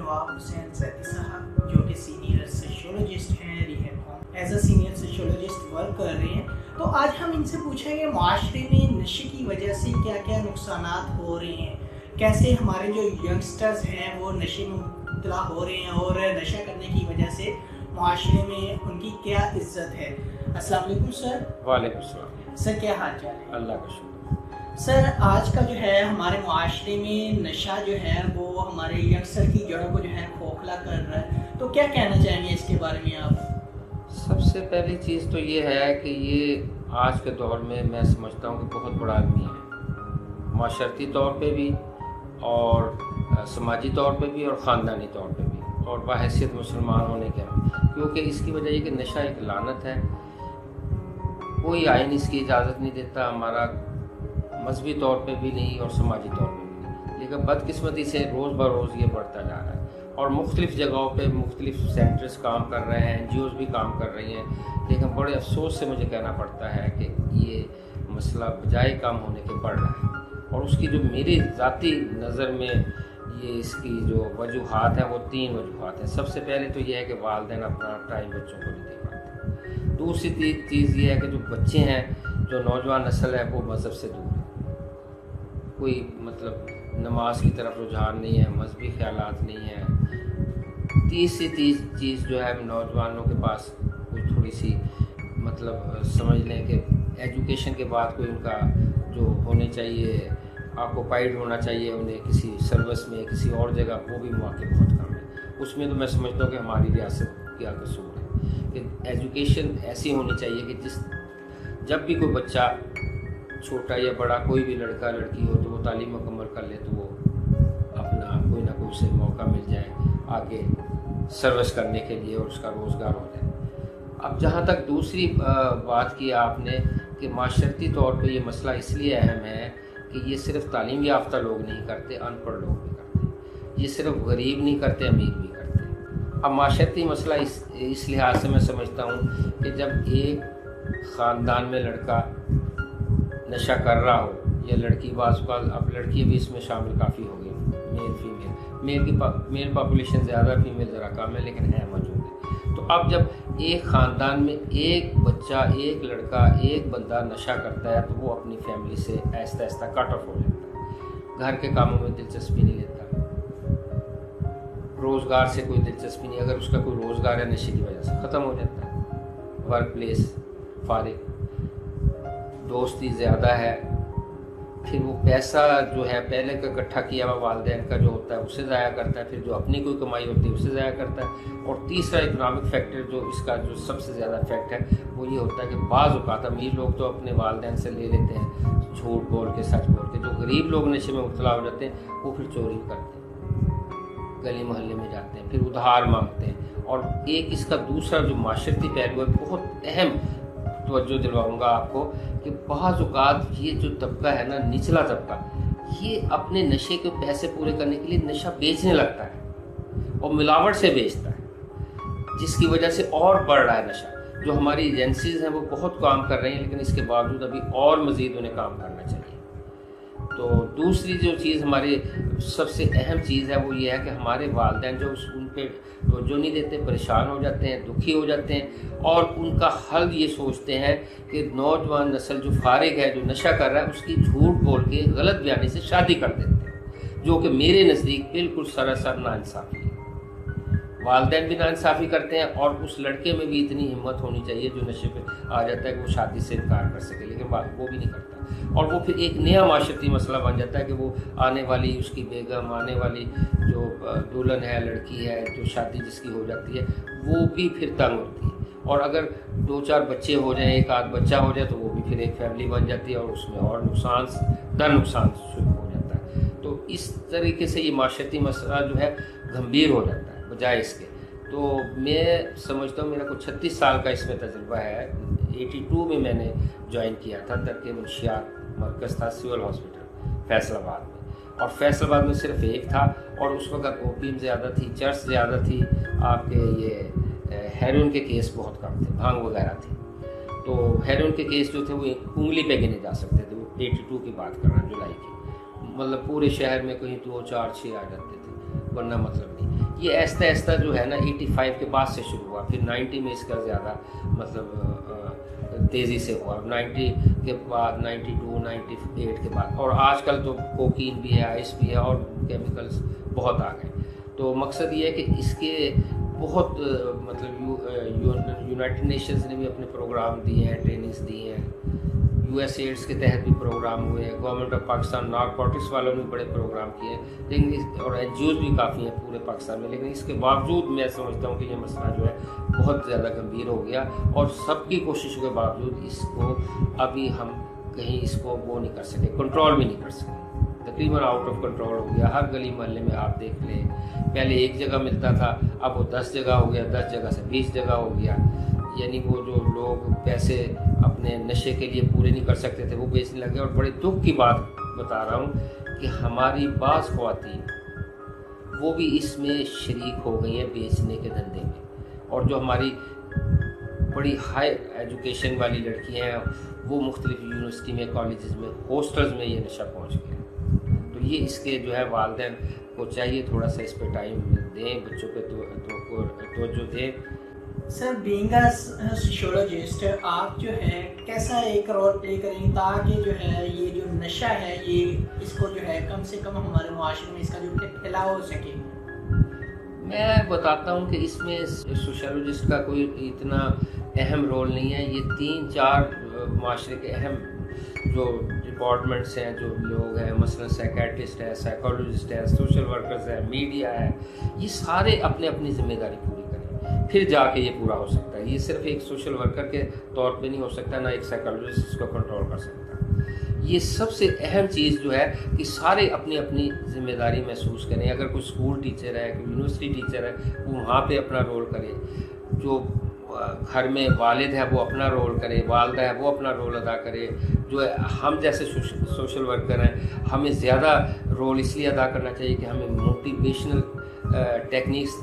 नवाब हुसैन सैदी साहब जो कि सीनियर सोशियोलॉजिस्ट हैं, rehab home as a senior sociologist work कर रहे हैं। तो आज हम इनसे पूछेंगे माशरे में नशे की वजह से क्या क्या नुकसानात हो रहे हैं, कैसे हमारे जो यंगस्टर्स हैं वो नशे में मुब्तला हो रहे हैं और नशा करने की वजह से माशरे में उनकी क्या इज्जत है। अस्सलाम वालेकुम सर। वालेकुम सलाम। सर क्या हाल चाल है? अल्लाह का शुक्र। सर आज का जो है हमारे माशरे में नशा जो है वो हमारे यंगस्टर की जड़ों को जो है खोखला कर रहा है, तो क्या कहना चाहेंगे इसके बारे में आप? सबसे पहली चीज़ तो ये है कि ये आज के दौर में मैं समझता हूँ कि बहुत बड़ा आदमी है, माशरती तौर पे भी और समाजी तौर पे भी और ख़ानदानी तौर पे भी और बाहैसियत मुसलमान होने के भी, क्योंकि इसकी वजह ये कि नशा एक लानत है, कोई आइन इसकी इजाज़त नहीं देता, हमारा मजहबी तौर पे भी नहीं और समाजी तौर पे भी नहीं, लेकिन बदकिस्मती से रोज़ बरोज़ ये बढ़ता जा रहा है और मुख्तलिफ़ जगहों पे मुख्तलिफ़ सेंटर्स काम कर रहे हैं, NGOs भी काम कर रही हैं, लेकिन बड़े अफसोस से मुझे कहना पड़ता है कि ये मसला बजाय कम होने के बढ़ रहा है। और उसकी जो मेरी ज़ाती नज़र में ये इसकी जो वजूहात हैं वो 3 वजूहात हैं। सबसे पहले तो ये है कि वालिदैन अपना टाइम बच्चों को नहीं दे पाते। दूसरी चीज़ ये है कि जो बच्चे हैं, जो नौजवान नस्ल है वो मज़हब से दूर है, कोई मतलब नमाज की तरफ रुझान नहीं है, मजहबी ख्यालात नहीं है। तीसरी चीज़ जो है नौजवानों के पास कोई थोड़ी सी मतलब समझ लें कि एजुकेशन के बाद कोई उनका जो होने चाहिए ऑक्यूपाइड होना चाहिए उन्हें किसी सर्विस में किसी और जगह, वो भी मौके बहुत कम है। उसमें तो मैं समझता हूँ कि हमारी रियासत क्या कसूर है कि एजुकेशन ऐसी होनी चाहिए कि जब भी कोई बच्चा छोटा या बड़ा, कोई भी लड़का लड़की हो, तो वो तालीम मुकम्मल कर ले तो वो अपना कोई ना कोई से मौका मिल जाए आगे सर्विस करने के लिए और उसका रोज़गार हो जाए। अब जहाँ तक दूसरी बात की आपने कि माशरती तौर पे ये मसला इसलिए अहम है कि ये सिर्फ तालीम याफ्ता लोग नहीं करते, अनपढ़ लोग भी करते, ये सिर्फ गरीब नहीं करते, अमीर भी करते। अब माशरती मसला इस लिहाज से मैं समझता हूँ कि जब एक ख़ानदान में लड़का नशा कर रहा हो या लड़की, बाज़ अब लड़की भी इसमें शामिल काफ़ी हो गई, मेल फीमेल, मेल पॉपुलेशन ज़्यादा, फीमेल ज़रा कम है, लेकिन है मौजूद है। तो अब जब एक ख़ानदान में एक बच्चा, एक लड़का, एक बंदा नशा करता है तो वो अपनी फैमिली से आहिस्ता आहिस्ता कट ऑफ हो जाता है, घर के कामों में दिलचस्पी नहीं लेता, रोज़गार से कोई दिलचस्पी नहीं, अगर उसका कोई रोज़गार है नशे की वजह से ख़त्म हो जाता है, वर्क प्लेस फारिग, दोस्ती ज़्यादा है, फिर वो पैसा जो है पहले का इकट्ठा किया हुआ वालिदैन का जो होता है उसे ज़ाया करता है, फिर जो अपनी कोई कमाई होती है उसे ज़ाया करता है। और तीसरा इकनॉमिक फैक्टर जो इसका जो सबसे ज़्यादा इफेक्ट है वो ये होता है कि बाज़ औक़ात अमीर लोग तो अपने वालिदैन से ले लेते हैं झूठ बोल के, सच बोल के, जो गरीब लोग नशे में मुब्तला हो जाते हैं वो फिर चोरी करते हैं, गली मोहल्ले में जाते हैं, फिर उधार मांगते हैं। और एक इसका दूसरा जो माशरती पहलू है, बहुत अहम तवज्जो दिलवाऊंगा आपको कि बाज़ औक़ात ये जो तबका है ना, निचला तबका, ये अपने नशे के पैसे पूरे करने के लिए नशा बेचने लगता है और मिलावट से बेचता है, जिसकी वजह से और बढ़ रहा है नशा। जो हमारी एजेंसीज़ हैं वो बहुत काम कर रही हैं, लेकिन इसके बावजूद अभी और मज़ीद उन्हें काम करना चाहिए। तो दूसरी जो चीज़ हमारी सबसे अहम चीज़ है वो ये है कि हमारे वालिदैन जो उन पर तवज्जो नहीं देते, परेशान हो जाते हैं, दुखी हो जाते हैं और उनका हल ये सोचते हैं कि नौजवान नस्ल जो फारिग है, जो नशा कर रहा है, उसकी झूठ बोल के गलत बयानी से शादी कर देते हैं, जो कि मेरे नज़दीक बिल्कुल सरासर नाइंसाफ़ी है। वालिदैन भी नाइंसाफ़ी करते हैं और उस लड़के में भी इतनी हिम्मत होनी चाहिए जो नशे पे आ जाता है कि वो शादी से इनकार कर सके, लेकिन वो भी नहीं करता। और वो फिर एक नया माशरती मसला बन जाता है कि वो आने वाली उसकी बेगम, आने वाली जो दुल्हन है, लड़की है, जो शादी जिसकी हो जाती है, वो भी फिर तंग होती है। और अगर 2-4 बच्चे हो जाएं, एक आध बच्चा हो जाए, तो वो भी फिर एक फैमिली बन जाती है और उसमें और नुकसान शुरू हो जाता है। तो इस तरीके से ये माशरती मसला जो है गंभीर हो जाता है बजाय इसके। तो मैं समझता हूँ, मेरा कुछ 36 साल का इसमें तजुर्बा है। 82 में मैंने ज्वाइन किया था, तरके मुंशियात मरकज़ था सिविल हॉस्पिटल फैसलाबाद में, और फैसलाबाद में सिर्फ एक था और उस वक्त ओपीएम ज़्यादा थी, चर्च ज़्यादा थी, आपके ये हेरोइन के केस बहुत कम थे, भांग वगैरह थी। तो हेरोइन के केस जो थे वो उंगली पे गिने जा सकते थे। वो 82 की बात कर रहा हूँ, जुलाई की, मतलब पूरे शहर में कहीं 2, 4, 6 आ जाते थे। वरना मतलब नहीं। ये ऐसा ऐसा जो है ना 85 के बाद से शुरू हुआ, फिर 90 में इसका ज़्यादा मतलब तेज़ी से हुआ, 90 के बाद 92, 98 के बाद, और आजकल तो कोकीन भी है, आइस भी है, और केमिकल्स बहुत आ गए। तो मकसद ये है कि इसके बहुत मतलब यूनाइटेड नेशंस ने भी अपने प्रोग्राम दिए हैं, ट्रेनिंग्स दी हैं, USAID के तहत भी प्रोग्राम हुए हैं, गवर्नमेंट ऑफ पाकिस्तान नारकोटिक्स वालों ने बड़े प्रोग्राम किए हैं, लेकिन और NGOs भी काफ़ी हैं पूरे पाकिस्तान में। लेकिन इसके बावजूद मैं समझता हूँ कि ये मसला जो है बहुत ज़्यादा गंभीर हो गया, और सबकी कोशिशों के बावजूद इसको अभी हम कहीं इसको वो नहीं कर सके, कंट्रोल भी नहीं कर सके, तकरीबन आउट ऑफ कंट्रोल हो गया। हर गली मोहल्ले में आप देख लें, पहले एक जगह मिलता था, अब वो 10 जगह हो गया, 10 जगह से 20 जगह हो गया। यानी वो जो लोग पैसे अपने नशे के लिए पूरे नहीं कर सकते थे वो बेचने लगे। और बड़े दुख की बात बता रहा हूँ कि हमारी बाज़ ख्वातीन वो भी इसमें शरीक हो गई हैं बेचने के धंधे में, और जो हमारी बड़ी हाई एजुकेशन वाली लड़कियाँ हैं वो मुख्तलिफ यूनिवर्सिटी में, कॉलेजेस में, हॉस्टल्स में ये नशा पहुँच गया। तो ये इसके जो है वालिदैन को चाहिए थोड़ा सा इस पर टाइम दें, बच्चों पे तवज्जो दें। सर, बीइंग अ सोशियोलॉजिस्ट आप जो है कैसा एक रोल प्ले करेंगे ताकि जो है ये जो नशा है ये इसको जो है कम से कम हमारे मुआशरे में इसका जो फैलाव हो सके? मैं बताता हूँ कि इसमें सोशियोलॉजिस्ट का कोई इतना अहम रोल नहीं है। ये 3-4 माशरे के अहम जो डिपार्टमेंट्स हैं, जो लोग हैं, मसलन साइकेट्रिस्ट है, साइकोलॉजिस्ट है, सोशल वर्कर्स है, मीडिया है, ये सारे अपने अपनी जिम्मेदारी पूरी करें, फिर जाके ये पूरा हो सकता है। ये सिर्फ एक सोशल वर्कर के तौर पे नहीं हो सकता, ना एक साइकोलॉजिस्ट इसको कंट्रोल कर सकता। ये सबसे अहम चीज़ जो है कि सारे अपनी अपनी जिम्मेदारी महसूस करें। अगर कोई स्कूल टीचर है, कोई यूनिवर्सिटी टीचर है, वो वहाँ पे अपना रोल करे, जो घर में वालिद है वो अपना रोल करे, वालदा है वो अपना रोल अदा करे, जो है हम जैसे सोशल वर्कर हैं हमें ज़्यादा रोल इसलिए अदा करना चाहिए कि हमें मोटिवेशनल टेक्निक्स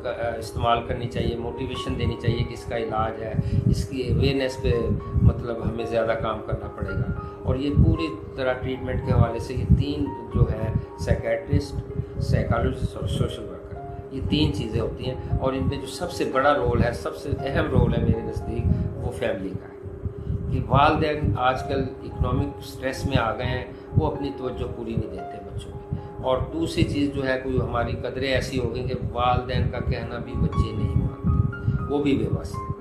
का इस्तेमाल करनी चाहिए, मोटिवेशन देनी चाहिए कि इसका इलाज है, इसकी अवेयरनेस पे मतलब हमें ज़्यादा काम करना पड़ेगा। और ये पूरी तरह ट्रीटमेंट के हवाले से ये 3 जो है साइकेट्रिस्ट, साइकोलॉजिस्ट और सोशल वर्कर, ये 3 चीज़ें होती हैं। और इनमें जो सबसे बड़ा रोल है, सबसे अहम रोल है मेरे नज़दीक, वो फैमिली का है कि वालिदैन आजकल इकोनॉमिक स्ट्रेस में आ गए हैं, वो अपनी तवज्जो पूरी नहीं देते बच्चों में। और दूसरी चीज़ जो है, कोई हमारी कदरें ऐसी हो गई कि वालिदैन का कहना भी बच्चे नहीं मानते, वो भी बेबस है।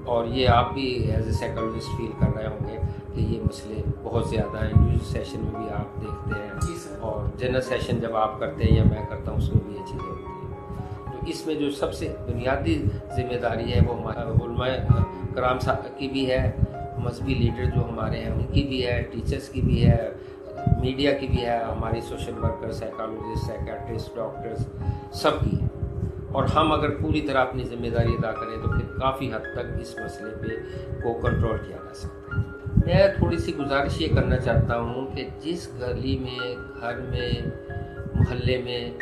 और ये आप भी एज ए साइकोलॉजिस्ट फील कर रहे होंगे कि ये मसले बहुत ज़्यादा हैं। इंडिविजुअल सेशन में भी आप देखते हैं, और जनरल सेशन जब आप करते हैं या मैं करता हूँ उसमें भी ये चीज़ें होती हैं। तो इसमें जो सबसे बुनियादी जिम्मेदारी है वो उलमाए कराम साहब की भी है, मजहबी लीडर जो हमारे हैं उनकी भी है, टीचर्स की भी है, मीडिया की भी है, हमारी social worker, psychologist, psychiatrist, doctors, सब की है। और हम अगर पूरी तरह अपनी जिम्मेदारी अदा करें तो फिर काफ़ी हद तक इस मसले पे को कंट्रोल किया जा सकता है। मैं थोड़ी सी गुजारिश ये करना चाहता हूँ कि जिस गली में, घर में, मोहल्ले में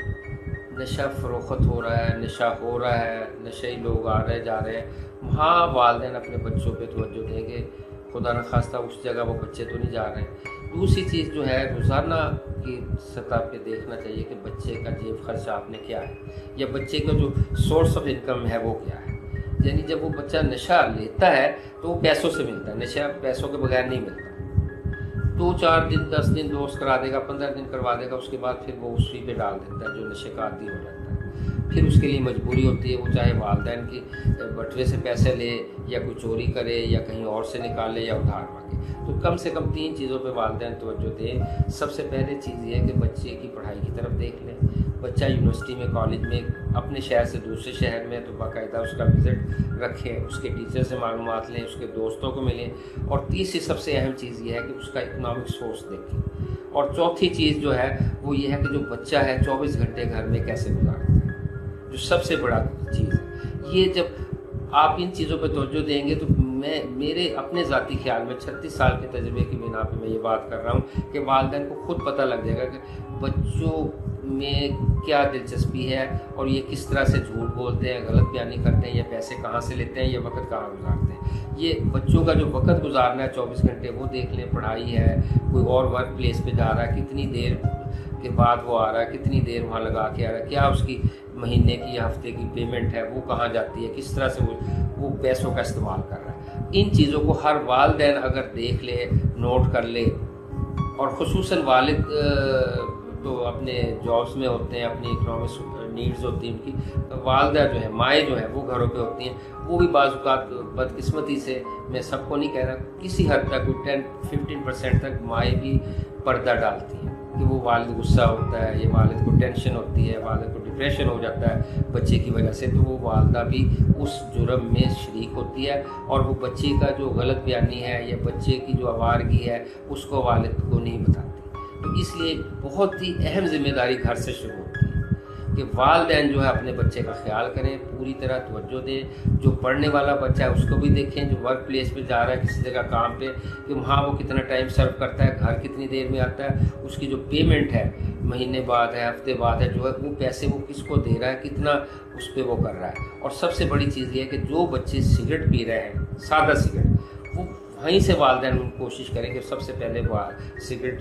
नशा फ़रोख्त हो रहा है, नशा हो रहा है, नशे लोग आ रहे जा रहे हैं, वहाँ वालिदैन अपने बच्चों पे तवज्जो देंगे। खुदा न खास्ता उस जगह वो बच्चे तो नहीं जा रहे हैं। दूसरी चीज़ जो है, रोज़ाना की सतह पे देखना चाहिए कि बच्चे का जेब खर्चा आपने क्या है, या बच्चे का जो सोर्स ऑफ इनकम है वो क्या है। यानी जब वो बच्चा नशा लेता है तो वो पैसों से मिलता है, नशा पैसों के बगैर नहीं मिलता। 2-4 दिन, 10 दिन दोस्त करा देगा, 15 दिन करवा देगा, उसके बाद फिर वो उसी पे डाल देता है जो नशे का आदी हो जाता है। फिर उसके लिए मजबूरी होती है, वो चाहे वालिदैन की बटवे से पैसे ले, या कोई चोरी करे, या कहीं और से निकाले, या उधार मांगे। तो कम से कम 3 चीज़ों पे वालिदैन तवज्जो दें। सबसे पहले चीज़ ये है कि बच्चे की पढ़ाई की तरफ देख लें। बच्चा यूनिवर्सिटी में, कॉलेज में, अपने शहर से दूसरे शहर में, तो बाकायदा उसका विज़िट रखें, उसके टीचर से मालूमात लें, उसके दोस्तों को मिलें। और तीसरी सबसे अहम चीज़ ये है कि उसका इकोनॉमिक सोर्स देखें। और चौथी चीज़ जो है वो ये है कि जो बच्चा है 24 घंटे घर में कैसे गुजारता है, जो सबसे बड़ा चीज़ है। ये जब आप इन चीज़ों पर तवज्जो देंगे तो मेरे अपने ज़ाती ख्याल में 36 साल के तजुर्बे की बिना पे मैं ये बात कर रहा हूँ कि वालिदैन को खुद पता लग जाएगा कि बच्चों में क्या दिलचस्पी है, और ये किस तरह से झूठ बोलते हैं, गलत बयानी करते हैं, या पैसे कहाँ से लेते हैं, या वक्त कहाँ गुजारते हैं। ये बच्चों का जो वक्त गुजारना है 24 घंटे वो देख लें। पढ़ाई है, कोई और वर्क प्लेस पे जा रहा है, कितनी देर के बाद वो आ रहा है, कितनी देर वहाँ लगा के आ रहा है, क्या उसकी महीने की या हफ्ते की पेमेंट है, वो कहाँ जाती है, किस तरह से वो पैसों का इस्तेमाल कर रहा है। इन चीज़ों को हर वालिदैन अगर देख ले, नोट कर ले, और ख़ुसूसन वालिद तो अपने जॉब्स में होते हैं, अपनी इकोनॉमिक नीड्स होती हैं उनकी, वालदा जो है, माएँ जो हैं वो घरों पे होती हैं, वो भी बाज़ औक़ात बदकिस्मती से, मैं सबको नहीं कह रहा, किसी हद तक कोई 10-15% तक माएँ भी पर्दा डालती हैं कि वो वालिद गुस्सा होता है, ये वालिद को टेंशन होती है, वालिद को डिप्रेशन हो जाता है बच्चे की वजह से, तो वो वालदा भी उस जुर्म में शरीक होती है, और वो बच्चे का जो गलत बयानी है या बच्चे की जो आवारगी है उसको वालिद को नहीं बताती। तो इसलिए बहुत ही अहम जिम्मेदारी घर से शुरू होती है कि वालिदैन जो है अपने बच्चे का ख्याल करें, पूरी तरह तवज्जो दें। जो पढ़ने वाला बच्चा है उसको भी देखें, जो वर्क प्लेस पे जा रहा है किसी जगह काम पे, कि वहाँ वो कितना टाइम सर्व करता है, घर कितनी देर में आता है, उसकी जो पेमेंट है महीने बाद है, हफ्ते बाद है, जो है वो पैसे वो किसको दे रहा है, कितना उस पर वो कर रहा है। और सबसे बड़ी चीज़ ये है कि जो बच्चे सिगरेट पी रहे हैं, सादा सिगरेट, वो वहीं से वालिदैन कोशिश करें कि सबसे पहले वो सिगरेट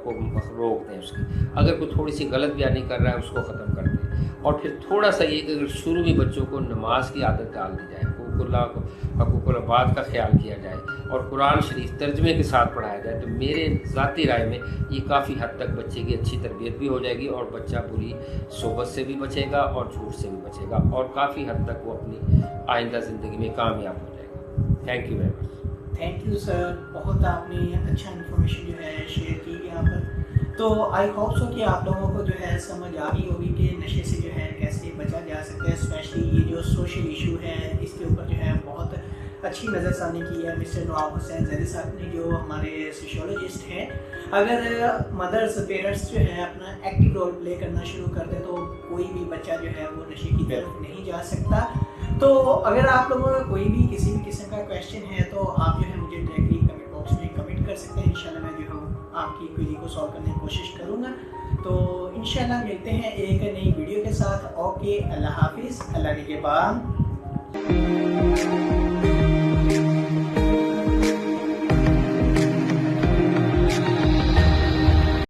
को रोक दें उसकी। अगर कोई थोड़ी सी गलत बयानी कर रहा है उसको ख़त्म कर दें। और फिर थोड़ा सा ये कि अगर शुरू में बच्चों को नमाज की आदत डाल दी जाए, हकूक़ुल इबाद का ख्याल किया जाए और कुरान शरीफ तर्जमे के साथ पढ़ाया जाए, तो मेरे ज़ाती राय में ये काफ़ी हद तक बच्चे की अच्छी तरबियत भी हो जाएगी और बच्चा बुरी सोबत से भी बचेगा और झूठ से भी बचेगा, और काफ़ी हद तक वो अपनी आइंदा ज़िंदगी में कामयाब हो जाएगा। Thank you very much. Thank you sir, बहुत आपने अच्छा इन्फॉर्मेशन जो है शेयर की यहाँ पर। तो आई होप सो कि आप लोगों को जो है समझ आ गई होगी कि नशे से जो है कैसे बचा जा सकता है, स्पेशली ये जो सोशल इशू है इसके ऊपर जो है बहुत अच्छी नज़रसानी की है मिस्टर नवाब हुसैन जैदी साहब ने, जो हमारे सोशियोलॉजिस्ट हैं। अगर मदर्स पेरेंट्स जो है अपना एक्टिव रोल प्ले करना शुरू कर दे तो कोई भी बच्चा जो है वो नशे की तरफ नहीं जा सकता। तो अगर आप लोगों का कोई भी किसी भी किस्म का क्वेश्चन है तो आप जो है मुझे डायरेक्टली कमेंट बॉक्स में कमेंट कर सकते हैं। इंशाल्लाह मैं जो हूँ आपकी क्वेरी को सॉल्व करने की कोशिश करूँगा। तो इंशाल्लाह मिलते हैं एक नई वीडियो के साथ। ओके, अल्लाह हाफिज़, अल्लाह निगहबान।